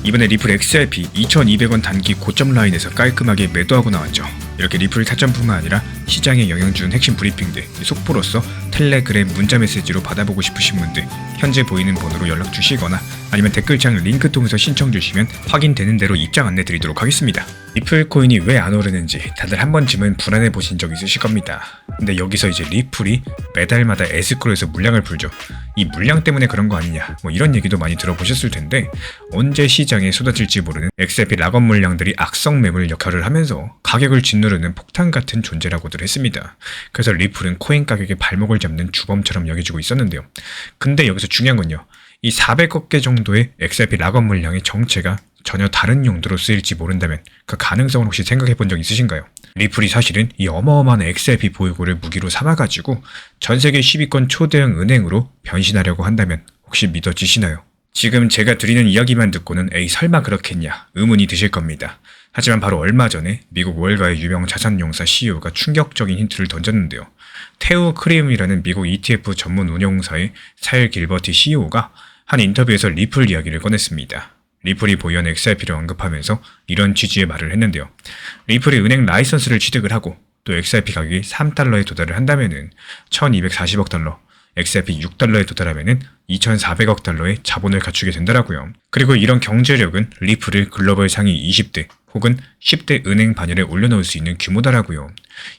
이번에 리플 XRP 2200원 단기 고점 라인에서 깔끔하게 매도하고 나왔죠. 이렇게 리플 타점뿐만 아니라 시장에 영향 주는 핵심 브리핑들 속보로서 텔레그램 문자 메시지로 받아보고 싶으신 분들 현재 보이는 번호로 연락 주시거나 아니면 댓글창 링크 통해서 신청 주시면 확인되는 대로 입장 안내 드리도록 하겠습니다. 리플 코인이 왜 안 오르는지 다들 한 번쯤은 불안해 보신 적 있으실 겁니다. 근데 여기서 이제 리플이 매달마다 에스크로에서 물량을 풀죠. 이 물량 때문에 그런 거 아니냐 이런 얘기도 많이 들어보셨을 텐데 언제 시장에 쏟아질지 모르는 XRP 락업 물량들이 악성 매물 역할을 하면서 가격을 짓누르는 폭탄 같은 존재라고들 했습니다. 그래서 리플은 코인 가격의 발목을 잡는 주범처럼 여겨지고 있었는데요. 근데 여기서 중요한 건요. 이 400억 개 정도의 XRP 락업 물량의 정체가 전혀 다른 용도로 쓰일지 모른다면 그 가능성을 혹시 생각해 본 적 있으신가요? 리플이 사실은 이 어마어마한 XRP 보유고를 무기로 삼아가지고 전세계 10위권 초대형 은행으로 변신하려고 한다면 혹시 믿어지시나요? 지금 제가 드리는 이야기만 듣고는 에이 설마 그렇겠냐 의문이 드실 겁니다. 하지만 바로 얼마 전에 미국 월가의 유명 자산용사 CEO가 충격적인 힌트를 던졌는데요. 테우 크림이라는 미국 ETF 전문 운용사의 사일 길버티 CEO가 한 인터뷰에서 리플 이야기를 꺼냈습니다. 리플이 보유한 XRP를 언급하면서 이런 취지의 말을 했는데요. 리플이 은행 라이선스를 취득을 하고 또 XRP 가격이 3달러에 도달을 한다면은 1240억 달러, XRP 6달러에 도달하면은 2400억 달러의 자본을 갖추게 된다라고요. 그리고 이런 경제력은 리플을 글로벌 상위 20대 혹은 10대 은행 반열에 올려놓을 수 있는 규모다라고요.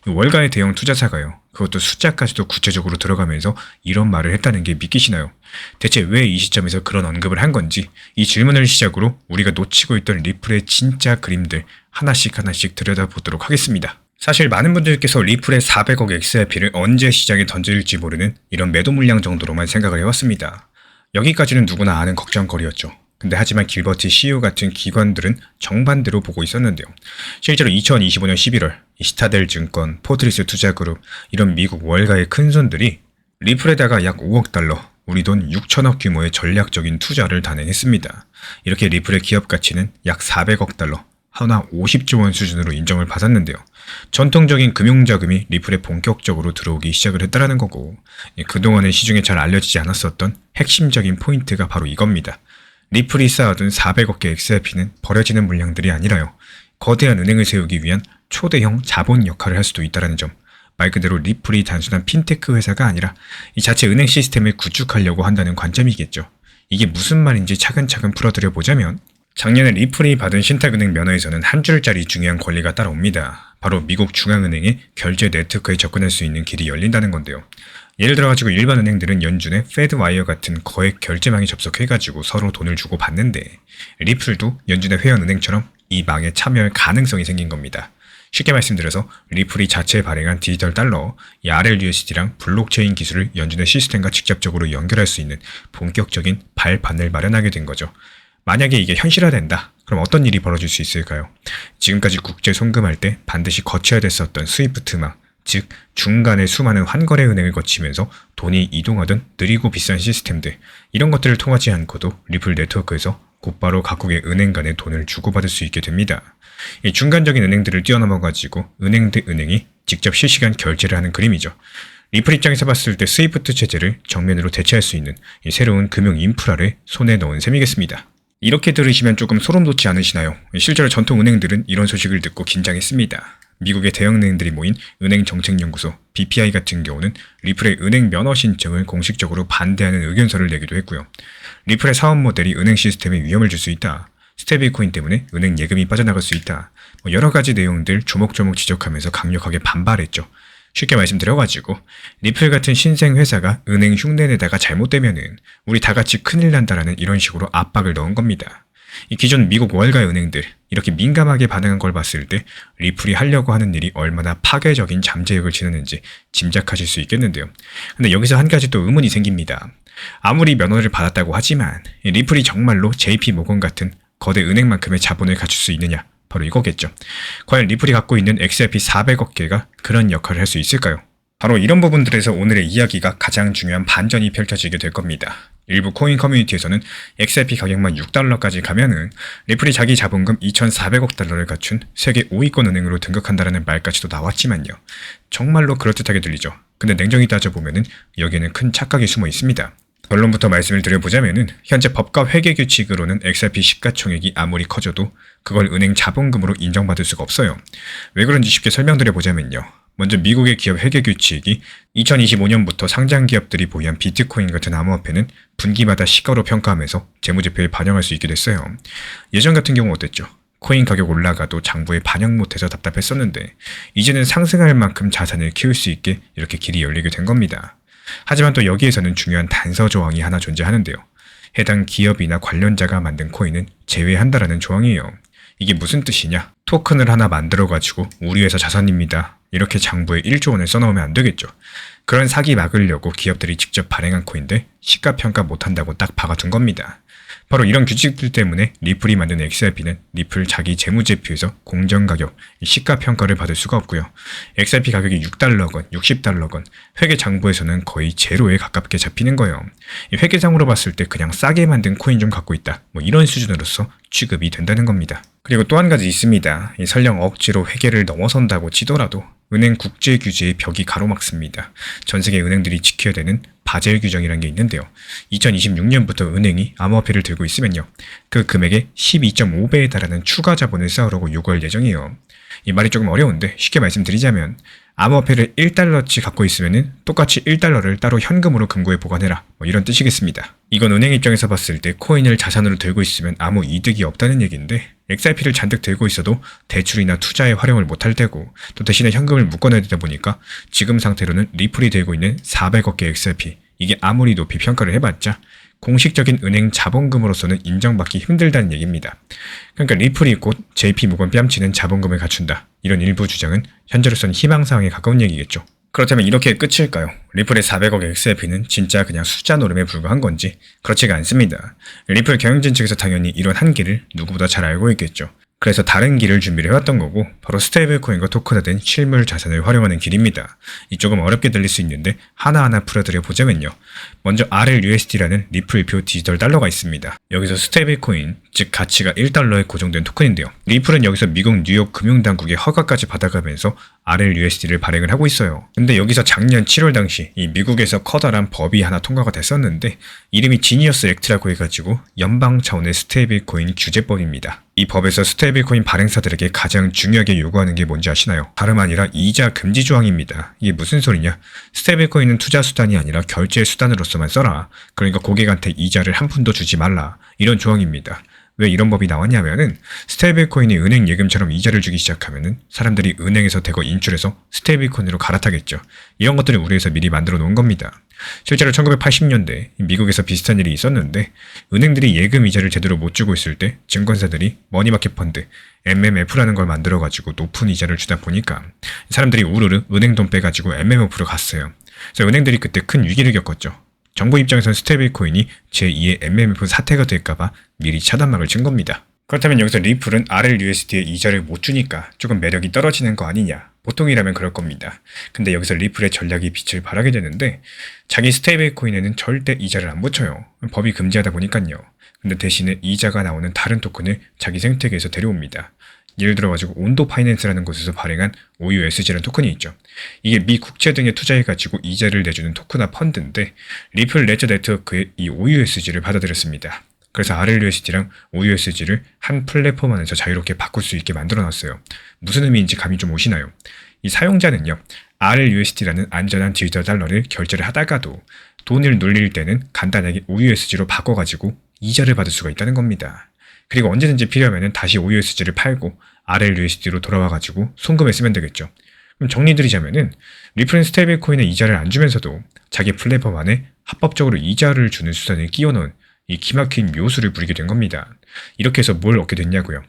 월가의 대형 투자사가요. 그것도 숫자까지도 구체적으로 들어가면서 이런 말을 했다는 게 믿기시나요? 대체 왜 이 시점에서 그런 언급을 한 건지 이 질문을 시작으로 우리가 놓치고 있던 리플의 진짜 그림들 하나씩 들여다보도록 하겠습니다. 사실 많은 분들께서 리플의 400억 XRP를 언제 시장에 던질지 모르는 이런 매도 물량 정도로만 생각을 해왔습니다. 여기까지는 누구나 아는 걱정거리였죠. 근데 하지만 길버티 CEO 같은 기관들은 정반대로 보고 있었는데요. 실제로 2025년 11월 시타델 증권, 포트리스 투자그룹 이런 미국 월가의 큰손들이 리플에다가 약 5억 달러, 우리 돈 6천억 규모의 전략적인 투자를 단행했습니다. 이렇게 리플의 기업 가치는 약 400억 달러, 하나 50조 원 수준으로 인정을 받았는데요. 전통적인 금융자금이 리플에 본격적으로 들어오기 시작을 했다라는 거고 그동안은 시중에 잘 알려지지 않았었던 핵심적인 포인트가 바로 이겁니다. 리플이 쌓아둔 400억 개 XRP는 버려지는 물량들이 아니라요. 거대한 은행을 세우기 위한 초대형 자본 역할을 할 수도 있다는 점. 말 그대로 리플이 단순한 핀테크 회사가 아니라 이 자체 은행 시스템을 구축하려고 한다는 관점이겠죠. 이게 무슨 말인지 차근차근 풀어드려 보자면 작년에 리플이 받은 신탁은행 면허에서는 한 줄짜리 중요한 권리가 따라옵니다. 바로 미국 중앙은행의 결제 네트워크에 접근할 수 있는 길이 열린다는 건데요. 예를 들어가지고 일반 은행들은 연준의 페드와이어 같은 거액 결제망에 접속해가지고 서로 돈을 주고 받는데 리플도 연준의 회원은행처럼 이 망에 참여할 가능성이 생긴 겁니다. 쉽게 말씀드려서 리플이 자체 발행한 디지털 달러, 이 RLUSD랑 블록체인 기술을 연준의 시스템과 직접적으로 연결할 수 있는 본격적인 발판을 마련하게 된 거죠. 만약에 이게 현실화된다. 그럼 어떤 일이 벌어질 수 있을까요? 지금까지 국제 송금할 때 반드시 거쳐야 됐었던 스위프트망, 즉 중간에 수많은 환거래 은행을 거치면서 돈이 이동하던 느리고 비싼 시스템들 이런 것들을 통하지 않고도 리플 네트워크에서 곧바로 각국의 은행 간에 돈을 주고받을 수 있게 됩니다. 이 중간적인 은행들을 뛰어넘어가지고 은행 대 은행이 직접 실시간 결제를 하는 그림이죠. 리플 입장에서 봤을 때 스위프트 체제를 정면으로 대체할 수 있는 이 새로운 금융 인프라를 손에 넣은 셈이겠습니다. 이렇게 들으시면 조금 소름 돋지 않으시나요? 실제로 전통 은행들은 이런 소식을 듣고 긴장했습니다. 미국의 대형 은행들이 모인 은행정책연구소 BPI 같은 경우는 리플의 은행 면허 신청을 공식적으로 반대하는 의견서를 내기도 했고요. 리플의 사업 모델이 은행 시스템에 위험을 줄 수 있다. 스테이블코인 때문에 은행 예금이 빠져나갈 수 있다. 여러 가지 내용들 조목조목 지적하면서 강력하게 반발했죠. 쉽게 말씀드려가지고 리플 같은 신생 회사가 은행 흉내내다가 잘못되면은 우리 다 같이 큰일 난다라는 이런 식으로 압박을 넣은 겁니다. 이 기존 미국 월가 은행들 이렇게 민감하게 반응한 걸 봤을 때 리플이 하려고 하는 일이 얼마나 파괴적인 잠재력을 지녔는지 짐작하실 수 있겠는데요. 근데 여기서 한 가지 또 의문이 생깁니다. 아무리 면허를 받았다고 하지만 리플이 정말로 JP모건 같은 거대 은행만큼의 자본을 갖출 수 있느냐? 바로 이거겠죠. 과연 리플이 갖고 있는 XRP 400억 개가 그런 역할을 할 수 있을까요? 바로 이런 부분들에서 오늘의 이야기가 가장 중요한 반전이 펼쳐지게 될 겁니다. 일부 코인 커뮤니티에서는 XRP 가격만 6달러까지 가면은 리플이 자기 자본금 2,400억 달러를 갖춘 세계 5위권 은행으로 등극한다라는 말까지도 나왔지만요. 정말로 그럴듯하게 들리죠. 근데 냉정히 따져보면은 여기에는 큰 착각이 숨어 있습니다. 결론부터 말씀을 드려보자면은 현재 법과 회계 규칙으로는 XRP 시가총액이 아무리 커져도 그걸 은행 자본금으로 인정받을 수가 없어요. 왜 그런지 쉽게 설명드려보자면요. 먼저 미국의 기업 회계 규칙이 2025년부터 상장 기업들이 보유한 비트코인 같은 암호화폐는 분기마다 시가로 평가하면서 재무제표에 반영할 수 있게 됐어요. 예전 같은 경우 어땠죠? 코인 가격 올라가도 장부에 반영 못해서 답답했었는데 이제는 상승할 만큼 자산을 키울 수 있게 이렇게 길이 열리게 된 겁니다. 하지만 또 여기에서는 중요한 단서 조항이 하나 존재하는데요. 해당 기업이나 관련자가 만든 코인은 제외한다라는 조항이에요. 이게 무슨 뜻이냐? 토큰을 하나 만들어가지고 우리 회사 자산입니다. 이렇게 장부에 1조 원을 써놓으면 안 되겠죠. 그런 사기 막으려고 기업들이 직접 발행한 코인들 시가평가 못한다고 딱 박아둔 겁니다. 바로 이런 규칙들 때문에 리플이 만든 XRP는 리플 자기 재무제표에서 공정가격, 시가평가를 받을 수가 없고요. XRP 가격이 6달러건 60달러건 회계 장부에서는 거의 제로에 가깝게 잡히는 거예요. 회계상으로 봤을 때 그냥 싸게 만든 코인 좀 갖고 있다. 이런 수준으로서 취급이 된다는 겁니다. 그리고 또 한 가지 있습니다. 설령 억지로 회계를 넘어선다고 치더라도 은행 국제 규제의 벽이 가로막습니다. 전 세계 은행들이 지켜야 되는 바젤 규정이라는 게 있는데요. 2026년부터 은행이 암호화폐를 들고 있으면요. 그 금액의 12.5배에 달하는 추가 자본을 쌓으려고 요구할 예정이에요. 이 말이 조금 어려운데 쉽게 말씀드리자면 암호화폐를 1달러치 갖고 있으면 똑같이 1달러를 따로 현금으로 금고에 보관해라. 이런 뜻이겠습니다. 이건 은행 입장에서 봤을 때 코인을 자산으로 들고 있으면 아무 이득이 없다는 얘기인데 XRP를 잔뜩 들고 있어도 대출이나 투자에 활용을 못할 테고 또 대신에 현금을 묶어내야 되다 보니까 지금 상태로는 리플이 들고 있는 400억 개 XRP 이게 아무리 높이 평가를 해봤자 공식적인 은행 자본금으로서는 인정받기 힘들다는 얘기입니다. 그러니까 리플이 곧 JP모건 뺨치는 자본금을 갖춘다. 이런 일부 주장은 현재로서는 희망사항에 가까운 얘기겠죠. 그렇다면 이렇게 끝일까요? 리플의 400억 XRP는 진짜 그냥 숫자 노름에 불과한 건지? 그렇지가 않습니다. 리플 경영진 측에서 당연히 이런 한계를 누구보다 잘 알고 있겠죠. 그래서 다른 길을 준비를 해왔던 거고 바로 스테이블코인과 토큰화된 실물 자산을 활용하는 길입니다. 이 조금 어렵게 들릴 수 있는데 하나하나 풀어드려 보자면요. 먼저 RLUSD라는 리플표 디지털 달러가 있습니다. 여기서 스테이블코인, 즉 가치가 1달러에 고정된 토큰인데요. 리플은 여기서 미국 뉴욕 금융당국의 허가까지 받아가면서 RLUSD를 발행을 하고 있어요. 근데 여기서 작년 7월 당시 이 미국에서 커다란 법이 하나 통과가 됐었는데 이름이 지니어스 액트라고 해가지고 연방 차원의 스테이블코인 규제법입니다. 이 법에서 스테이블코인 발행사들에게 가장 중요하게 요구하는 게 뭔지 아시나요? 다름 아니라 이자 금지 조항입니다. 이게 무슨 소리냐? 스테이블코인은 투자 수단이 아니라 결제 수단으로서만 써라. 그러니까 고객한테 이자를 한 푼도 주지 말라. 이런 조항입니다. 왜 이런 법이 나왔냐면은 스테이블코인이 은행 예금처럼 이자를 주기 시작하면은 사람들이 은행에서 대거 인출해서 스테이블코인으로 갈아타겠죠. 이런 것들을 우리에서 미리 만들어 놓은 겁니다. 실제로 1980년대 미국에서 비슷한 일이 있었는데 은행들이 예금 이자를 제대로 못 주고 있을 때 증권사들이 머니마켓 펀드 MMF라는 걸 만들어가지고 높은 이자를 주다 보니까 사람들이 우르르 은행 돈 빼가지고 MMF로 갔어요. 그래서 은행들이 그때 큰 위기를 겪었죠. 정부 입장에서는 스테이블코인이 제2의 MMF 사태가 될까봐 미리 차단막을 친 겁니다. 그렇다면 여기서 리플은 RLUSD에 이자를 못 주니까 조금 매력이 떨어지는 거 아니냐? 보통이라면 그럴 겁니다. 근데 여기서 리플의 전략이 빛을 발하게 되는데 자기 스테이블코인에는 절대 이자를 안 붙여요. 법이 금지하다 보니까요. 근데 대신에 이자가 나오는 다른 토큰을 자기 생태계에서 데려옵니다. 예를 들어가지고 온도 파이낸스라는 곳에서 발행한 OUSG라는 토큰이 있죠. 이게 미 국채 등에 투자해가지고 이자를 내주는 토큰화 펀드인데 리플 레저 네트워크에 이 OUSG를 받아들였습니다. 그래서 RLUSD랑 OUSG를 한 플랫폼 안에서 자유롭게 바꿀 수 있게 만들어놨어요. 무슨 의미인지 감이 좀 오시나요? 이 사용자는요. RLUSD라는 안전한 디지털 달러를 결제를 하다가도 돈을 놀릴 때는 간단하게 OUSG로 바꿔가지고 이자를 받을 수가 있다는 겁니다. 그리고 언제든지 필요하면 다시 OUSG를 팔고 RLUSD로 돌아와가지고 송금에 쓰면 되겠죠. 그럼 정리드리자면은 리플은 스테이블코인에 이자를 안 주면서도 자기 플랫폼 안에 합법적으로 이자를 주는 수단을 끼워넣은 이 기막힌 묘수를 부리게 된 겁니다. 이렇게 해서 뭘 얻게 됐냐고요.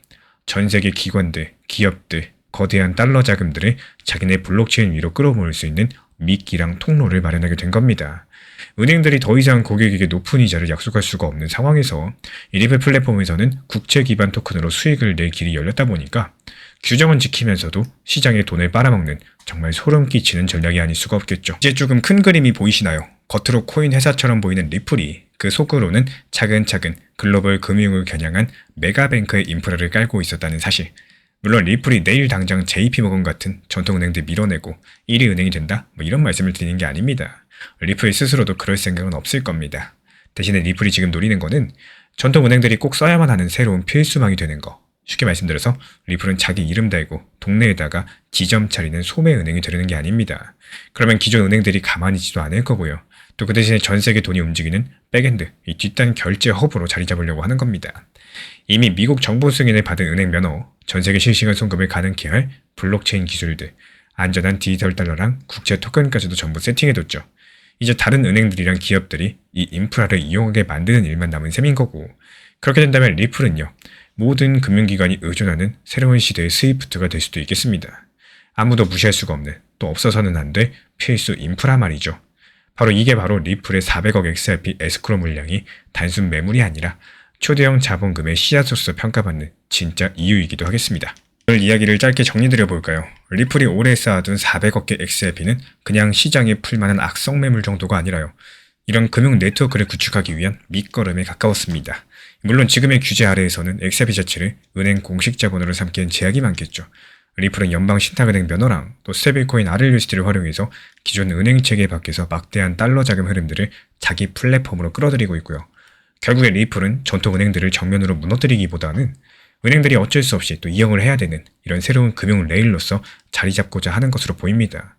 전 세계 기관들, 기업들, 거대한 달러 자금들을 자기네 블록체인 위로 끌어모을 수 있는 미끼랑 통로를 마련하게 된 겁니다. 은행들이 더 이상 고객에게 높은 이자를 약속할 수가 없는 상황에서 이 리플 플랫폼에서는 국채 기반 토큰으로 수익을 낼 길이 열렸다 보니까 규정은 지키면서도 시장에 돈을 빨아먹는 정말 소름 끼치는 전략이 아닐 수가 없겠죠. 이제 조금 큰 그림이 보이시나요? 겉으로 코인 회사처럼 보이는 리플이 그 속으로는 차근차근 글로벌 금융을 겨냥한 메가뱅크의 인프라를 깔고 있었다는 사실. 물론 리플이 내일 당장 JP모건 같은 전통은행들 밀어내고 1위 은행이 된다? 이런 말씀을 드리는 게 아닙니다. 리플 스스로도 그럴 생각은 없을 겁니다. 대신에 리플이 지금 노리는 거는 전통은행들이 꼭 써야만 하는 새로운 필수망이 되는 거. 쉽게 말씀드려서 리플은 자기 이름 달고 동네에다가 지점 차리는 소매은행이 되려는 게 아닙니다. 그러면 기존 은행들이 가만히 있지도 않을 거고요. 또 그 대신에 전 세계 돈이 움직이는 백엔드, 이 뒷단 결제 허브로 자리 잡으려고 하는 겁니다. 이미 미국 정부 승인을 받은 은행 면허, 전 세계 실시간 송금을 가능케 할 블록체인 기술들, 안전한 디지털 달러랑 국제 토큰까지도 전부 세팅해뒀죠. 이제 다른 은행들이랑 기업들이 이 인프라를 이용하게 만드는 일만 남은 셈인 거고, 그렇게 된다면 리플은요, 모든 금융기관이 의존하는 새로운 시대의 스위프트가 될 수도 있겠습니다. 아무도 무시할 수가 없는, 또 없어서는 안 될 필수 인프라 말이죠. 이게 바로 리플의 400억 XRP 에스크로 물량이 단순 매물이 아니라 초대형 자본금의 씨앗으로서 평가받는 진짜 이유이기도 하겠습니다. 오늘 이야기를 짧게 정리드려볼까요? 리플이 오래 쌓아둔 400억개 XRP는 그냥 시장에 풀만한 악성 매물 정도가 아니라요. 이런 금융 네트워크를 구축하기 위한 밑거름에 가까웠습니다. 물론 지금의 규제 아래에서는 XRP 자체를 은행 공식 자본으로 삼기엔 제약이 많겠죠. 리플은 연방 신탁은행 면허랑 또 스테이블코인 RLUSD를 활용해서 기존 은행 체계 밖에서 막대한 달러 자금 흐름들을 자기 플랫폼으로 끌어들이고 있고요. 결국에 리플은 전통 은행들을 정면으로 무너뜨리기보다는 은행들이 어쩔 수 없이 또 이용을 해야 되는 이런 새로운 금융 레일로서 자리 잡고자 하는 것으로 보입니다.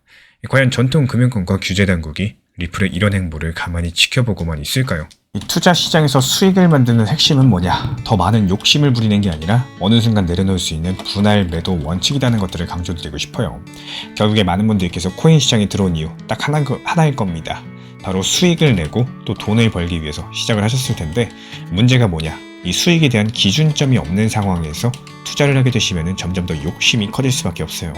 과연 전통 금융권과 규제 당국이 리플의 이런 행보를 가만히 지켜보고만 있을까요? 이 투자 시장에서 수익을 만드는 핵심은 뭐냐? 더 많은 욕심을 부리는 게 아니라 어느 순간 내려놓을 수 있는 분할 매도 원칙이라는 것들을 강조드리고 싶어요. 결국에 많은 분들께서 코인 시장에 들어온 이유 딱 하나일 겁니다. 바로 수익을 내고 또 돈을 벌기 위해서 시작을 하셨을 텐데, 문제가 뭐냐? 이 수익에 대한 기준점이 없는 상황에서 투자를 하게 되시면 점점 더 욕심이 커질 수밖에 없어요.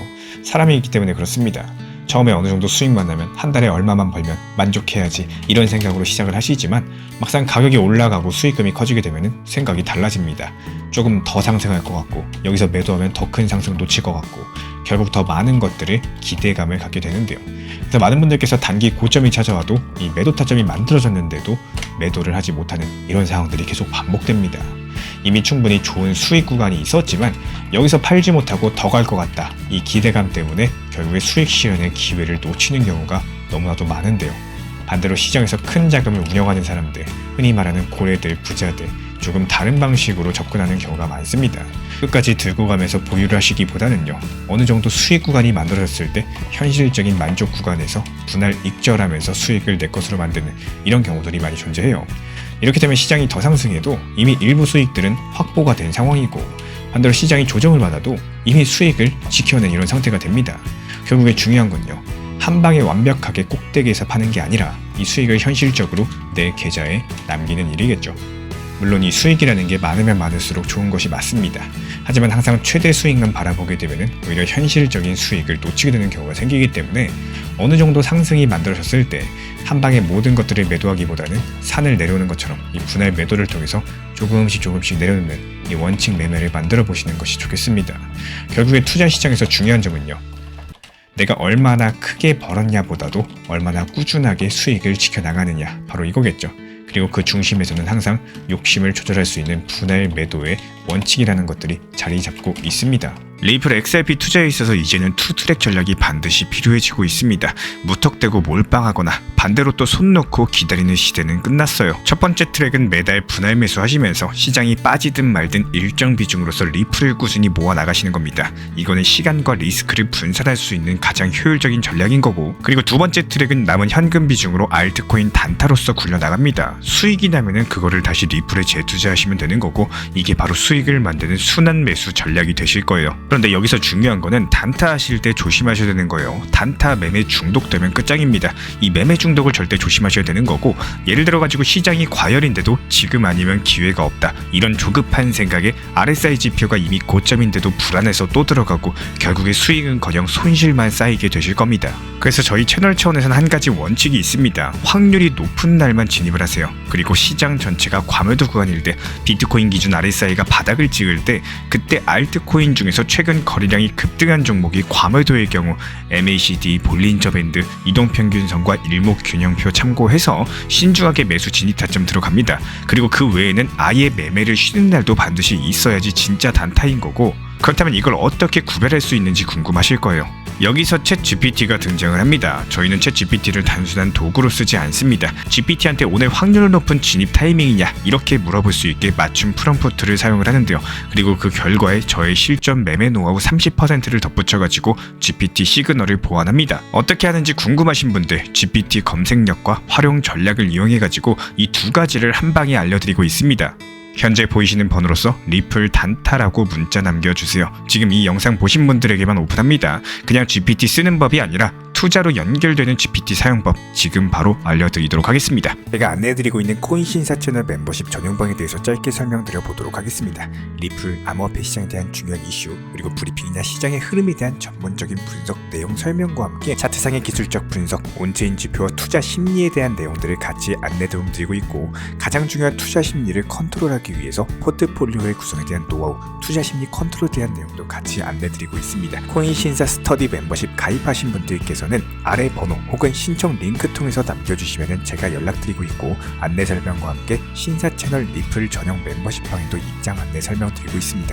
사람이 있기 때문에 그렇습니다. 처음에 어느 정도 수익만 나면 한 달에 얼마만 벌면 만족해야지 이런 생각으로 시작을 하시지만 막상 가격이 올라가고 수익금이 커지게 되면 생각이 달라집니다. 조금 더 상승할 것 같고 여기서 매도하면 더 큰 상승 놓칠 것 같고 결국 더 많은 것들을 기대감을 갖게 되는데요. 그래서 많은 분들께서 단기 고점이 찾아와도 이 매도 타점이 만들어졌는데도 매도를 하지 못하는 이런 상황들이 계속 반복됩니다. 이미 충분히 좋은 수익 구간이 있었지만 여기서 팔지 못하고 더 갈 것 같다. 이 기대감 때문에 결국에 수익 실현의 기회를 놓치는 경우가 너무나도 많은데요. 반대로 시장에서 큰 자금을 운영하는 사람들, 흔히 말하는 고래들, 부자들, 조금 다른 방식으로 접근하는 경우가 많습니다. 끝까지 들고 가면서 보유를 하시기보다는요, 어느 정도 수익 구간이 만들어졌을 때 현실적인 만족 구간에서 분할 익절하면서 수익을 내 것으로 만드는 이런 경우들이 많이 존재해요. 이렇게 되면 시장이 더 상승해도 이미 일부 수익들은 확보가 된 상황이고, 반대로 시장이 조정을 받아도 이미 수익을 지켜낸 이런 상태가 됩니다. 결국에 중요한 건요, 한 방에 완벽하게 꼭대기에서 파는 게 아니라 이 수익을 현실적으로 내 계좌에 남기는 일이겠죠. 물론 이 수익이라는 게 많으면 많을수록 좋은 것이 맞습니다. 하지만 항상 최대 수익만 바라보게 되면 오히려 현실적인 수익을 놓치게 되는 경우가 생기기 때문에 어느 정도 상승이 만들어졌을 때 한 방에 모든 것들을 매도하기보다는 산을 내려오는 것처럼 이 분할 매도를 통해서 조금씩 내려놓는 이 원칙 매매를 만들어 보시는 것이 좋겠습니다. 결국에 투자 시장에서 중요한 점은요, 내가 얼마나 크게 벌었냐 보다도 얼마나 꾸준하게 수익을 지켜나가느냐, 바로 이거겠죠. 그리고 그 중심에서는 항상 욕심을 조절할 수 있는 분할 매도의 원칙이라는 것들이 자리 잡고 있습니다. 리플 XRP 투자에 있어서 이제는 투트랙 전략이 반드시 필요해지고 있습니다. 무턱대고 몰빵하거나 반대로 또 손 놓고 기다리는 시대는 끝났어요. 첫 번째 트랙은 매달 분할 매수하시면서 시장이 빠지든 말든 일정 비중으로서 리플을 꾸준히 모아 나가시는 겁니다. 이거는 시간과 리스크를 분산할 수 있는 가장 효율적인 전략인 거고, 그리고 두 번째 트랙은 남은 현금 비중으로 알트코인 단타로서 굴려나갑니다. 수익이 나면은 그거를 다시 리플에 재투자하시면 되는 거고, 이게 바로 수익을 만드는 순환 매수 전략이 되실 거예요. 그런데 여기서 중요한 거는 단타 하실 때 조심하셔야 되는 거예요. 단타 매매 중독되면 끝장입니다. 이 매매 중독을 절대 조심하셔야 되는 거고, 예를 들어 가지고 시장이 과열인데도 지금 아니면 기회가 없다, 이런 조급한 생각에 RSI 지표가 이미 고점인데도 불안해서 또 들어가고 결국에 수익은커녕 손실만 쌓이게 되실 겁니다. 그래서 저희 채널 차원에서는 한 가지 원칙이 있습니다. 확률이 높은 날만 진입을 하세요. 그리고 시장 전체가 과매도 구간일 때, 비트코인 기준 RSI가 바닥을 찍을 때, 그때 알트코인 중에서 최근 거래량이 급등한 종목이 과매도의 경우 MACD, 볼린저 밴드, 이동평균선과 일목균형표 참고해서 신중하게 매수 진입 타점 들어갑니다. 그리고 그 외에는 아예 매매를 쉬는 날도 반드시 있어야지 진짜 단타인 거고, 그렇다면 이걸 어떻게 구별할 수 있는지 궁금하실 거예요. 여기서 챗 GPT가 등장을 합니다. 저희는 챗 GPT를 단순한 도구로 쓰지 않습니다. GPT한테 오늘 확률 높은 진입 타이밍이냐 이렇게 물어볼 수 있게 맞춤 프롬프트를 사용을 하는데요. 그리고 그 결과에 저의 실전 매매 노하우 30%를 덧붙여가지고 GPT 시그널을 보완합니다. 어떻게 하는지 궁금하신 분들 GPT 검색력과 활용 전략을 이용해가지고 이 두 가지를 한 방에 알려드리고 있습니다. 현재 보이시는 번호로서 리플 단타라고 문자 남겨주세요. 지금 이 영상 보신 분들에게만 오픈합니다. 그냥 GPT 쓰는 법이 아니라 투자로 연결되는 GPT 사용법 지금 바로 알려드리도록 하겠습니다. 제가 안내해드리고 있는 코인 신사 채널 멤버십 전용방에 대해서 짧게 설명드려 보도록 하겠습니다. 리플, 암호화폐 시장에 대한 중요한 이슈, 그리고 브리핑이나 시장의 흐름에 대한 전문적인 분석 내용 설명과 함께 차트상의 기술적 분석, 온체인 지표와 투자 심리에 대한 내용들을 같이 안내 도움드리고 있고, 가장 중요한 투자 심리를 컨트롤하기 위해서 포트폴리오의 구성에 대한 노하우, 투자 심리 컨트롤에 대한 내용도 같이 안내드리고 있습니다. 코인 신사 스터디 멤버십 가입하신 분들께서는 아래 번호 혹은 신청 링크 통해서 남겨주시면 제가 연락드리고 있고, 안내 설명과 함께 신사 채널 리플 전용 멤버십 방에도 입장 안내 설명드리고 있습니다.